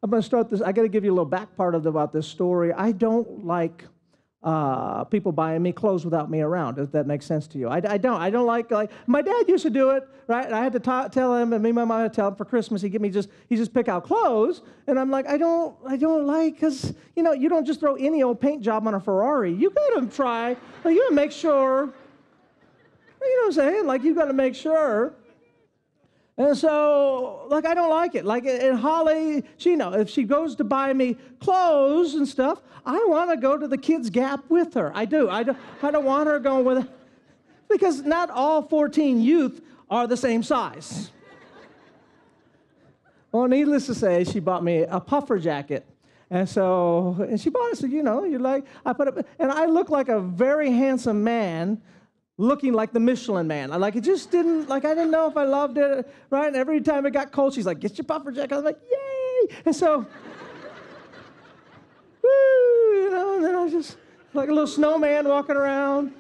I'm going to start this. I got to give you a little back part about this story. I don't like people buying me clothes without me around, if that makes sense to you. I don't like, my dad used to do it, right? And I had to tell him, and me and my mom had to tell him for Christmas, he just pick out clothes, and I'm like, I don't like, because, you don't just throw any old paint job on a Ferrari. You got to try, you got to make sure, you know what I'm saying? You got to make sure. And so, I don't like it. And Holly, if she goes to buy me clothes and stuff, I want to go to the Kids Gap with her. I do. I don't want her going with, because not all 14 youth are the same size. Well, needless to say, she bought me a puffer jacket. And she bought it, so, I put it, and I look like a very handsome man, looking like the Michelin Man. It just didn't, I didn't know if I loved it, right? And every time it got cold, she's like, get your puffer jacket. I was like, yay! And so, woo, and then I was just like a little snowman walking around.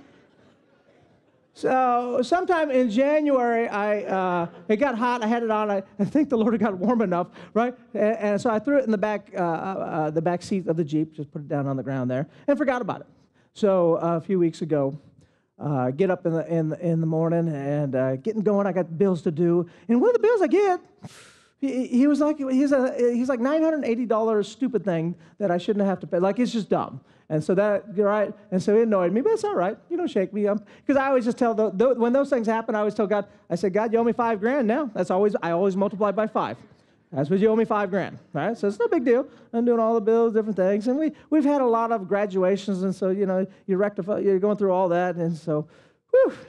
So sometime in January, it got hot. I had it on. I think the Lord got warm enough, right? And so I threw it in the back seat of the Jeep, just put it down on the ground there, and forgot about it. So a few weeks ago, get up in the morning and getting going. I got bills to do, and one of the bills I get, he was like, he's like $980 stupid thing that I shouldn't have to pay. It's just dumb. And so right, and so it annoyed me, but it's all right. You don't shake me up, because I always just tell when those things happen, I always tell God. I said, God, you owe me $5,000 now. I always multiply by 5. That's what you owe me $5,000, right? So it's no big deal. I'm doing all the bills, different things, and we've had a lot of graduations, and so you rectify, you're going through all that, and so,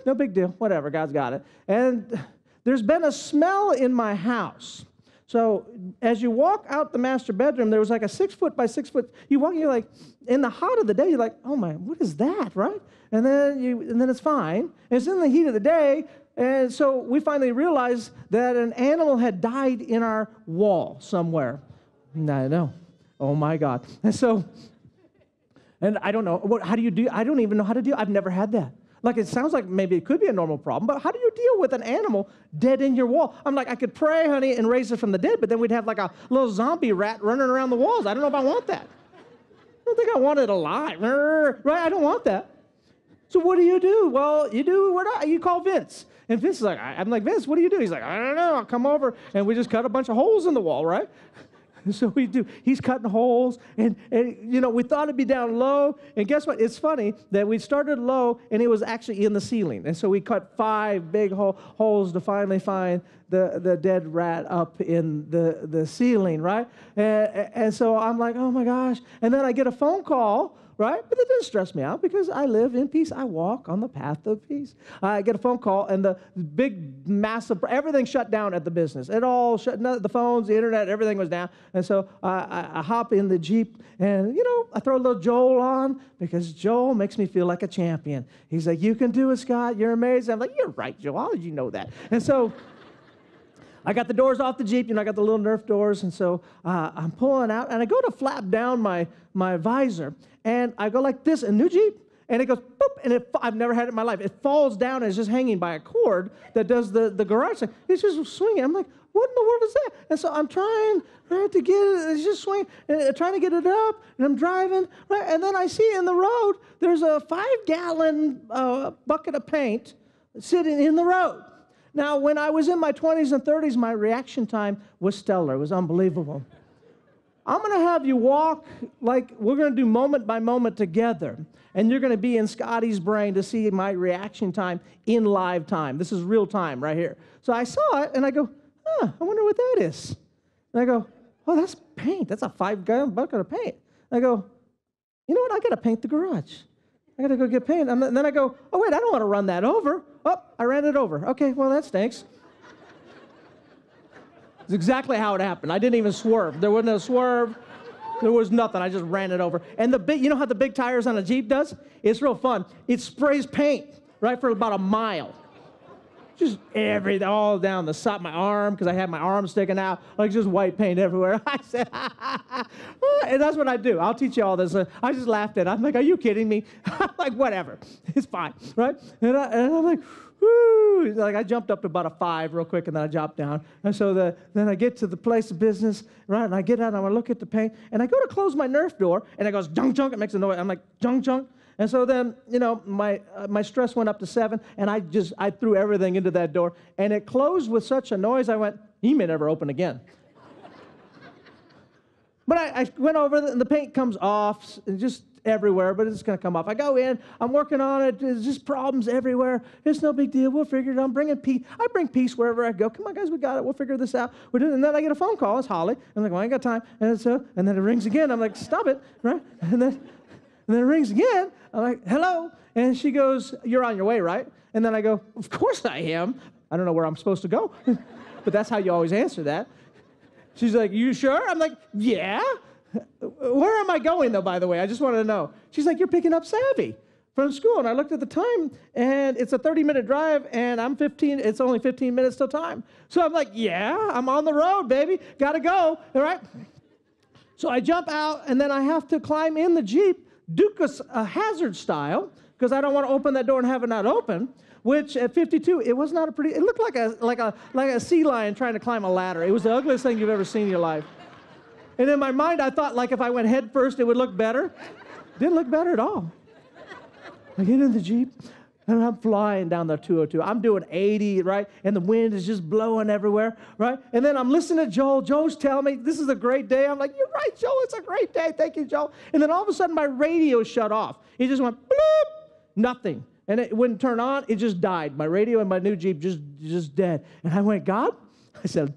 no big deal. Whatever, God's got it. And there's been a smell in my house. So as you walk out the master bedroom, there was like a 6-foot by 6-foot. You walk, you're like, in the hot of the day, you're like, oh my, what is that, right? And then it's fine. And it's in the heat of the day. And so we finally realized that an animal had died in our wall somewhere. I know. Oh, my God. And so, and I don't know. How do you do? I don't even know how to deal. I've never had that. It sounds like maybe it could be a normal problem, but how do you deal with an animal dead in your wall? I'm like, I could pray, honey, and raise it from the dead, but then we'd have a little zombie rat running around the walls. I don't know if I want that. I don't think I want it alive. Right? I don't want that. So what do? Well, you call Vince. And Vince is like, I'm like, Vince, what do you do? He's like, I don't know, I'll come over. And we just cut a bunch of holes in the wall, right? And so we do. He's cutting holes, and we thought it'd be down low. And guess what? It's funny that we started low, and it was actually in the ceiling. And so we cut 5 big holes to finally find the dead rat up in the ceiling, right? And so I'm like, oh my gosh. And then I get a phone call, right? But it didn't stress me out, because I live in peace. I walk on the path of peace. I get a phone call, and the big, massive, everything shut down at the business. It all shut down, the phones, the internet, everything was down. And so I hop in the Jeep, and, I throw a little Joel on, because Joel makes me feel like a champion. He's like, you can do it, Scott. You're amazing. I'm like, you're right, Joel. How did you know that? And so I got the doors off the Jeep, I got the little Nerf doors, and so I'm pulling out, and I go to flap down my visor, and I go like this, a new Jeep, and it goes, boop, and I've never had it in my life. It falls down, and it's just hanging by a cord that does the garage thing. It's just swinging. I'm like, what in the world is that? And so I'm trying, right, to get it. It's just swinging, trying to get it up, and I'm driving, right, and then I see in the road, there's a 5-gallon bucket of paint sitting in the road. Now, when I was in my 20s and 30s, my reaction time was stellar. It was unbelievable. I'm going to have you walk we're going to do moment by moment together, and you're going to be in Scotty's brain to see my reaction time in live time. This is real time right here. So I saw it, and I go, I wonder what that is. And I go, oh, that's paint. That's a 5-gallon bucket of paint. And I go, you know what? I got to paint the garage. I got to go get paint. And then I go, oh, wait, I don't want to run that over. Oh, I ran it over. Okay, well, that stinks. It's exactly how it happened. I didn't even swerve. There wasn't a swerve. There was nothing. I just ran it over. And you know how the big tires on a Jeep does? It's real fun. It sprays paint, right, for about a mile. just everything, all down the side of my arm, because I had my arm sticking out, like just white paint everywhere. I said, and that's what I do. I'll teach you all this. I just laughed at it. I'm like, are you kidding me? I'm like, whatever. It's fine, right? And I'm like, whoo. Like I jumped up to about a 5 real quick, and then I dropped down. And so then I get to the place of business, right? And I get out, and I look at the paint, and I go to close my Nerf door, and it goes junk, junk. It makes a noise. I'm like, junk, junk. And so then, my stress went up to 7, and I threw everything into that door, and it closed with such a noise, I went, he may never open again. But I went over, and the paint comes off, just everywhere, but it's going to come off. I go in, I'm working on it, there's just problems everywhere. It's no big deal, we'll figure it out. I'm bringing peace. I bring peace wherever I go. Come on, guys, we got it, we'll figure this out. We're doing it. And then I get a phone call, it's Holly. I'm like, well, I ain't got time. And then it rings again. I'm like, stop it, right? And then it rings again. I'm like, hello. And she goes, you're on your way, right? And then I go, of course I am. I don't know where I'm supposed to go. But that's how you always answer that. She's like, you sure? I'm like, yeah. Where am I going, though, by the way? I just wanted to know. She's like, you're picking up Savvy from school. And I looked at the time, and it's a 30-minute drive, and it's only 15 minutes till time. So I'm like, yeah, I'm on the road, baby. Got to go, all right? So I jump out, and then I have to climb in the Jeep, Dukes hazard style, because I don't want to open that door and have it not open, which at 52, it was not it looked like a sea lion trying to climb a ladder. It was the ugliest thing you've ever seen in your life. And in my mind, I thought, like, if I went head first, it would look better. Didn't look better at all. I get in the Jeep, and I'm flying down the 202. I'm doing 80, right? And the wind is just blowing everywhere, right? And then I'm listening to Joel. Joel's telling me, this is a great day. I'm like, you're right, Joel. It's a great day. Thank you, Joel. And then all of a sudden, my radio shut off. It just went, bloop, nothing. And it wouldn't turn on. It just died. My radio and my new Jeep just dead. And I went, God, I said,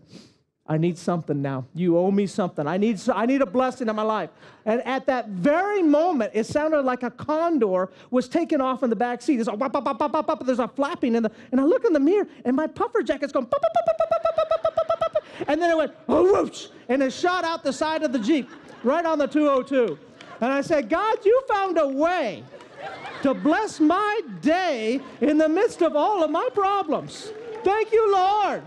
I need something now. You owe me something. I need a blessing in my life. And at that very moment, it sounded like a condor was taken off in the back seat. There's a wop, wop, wop, wop, wop, wop. There's a flapping and I look in the mirror, and my puffer jacket's going pop, pop, pop, pop, pop, pop, pop, pop, pop, pop, and then it went oh whoosh, and it shot out the side of the Jeep right on the 202. And I said, God, you found a way to bless my day in the midst of all of my problems. Thank you, Lord.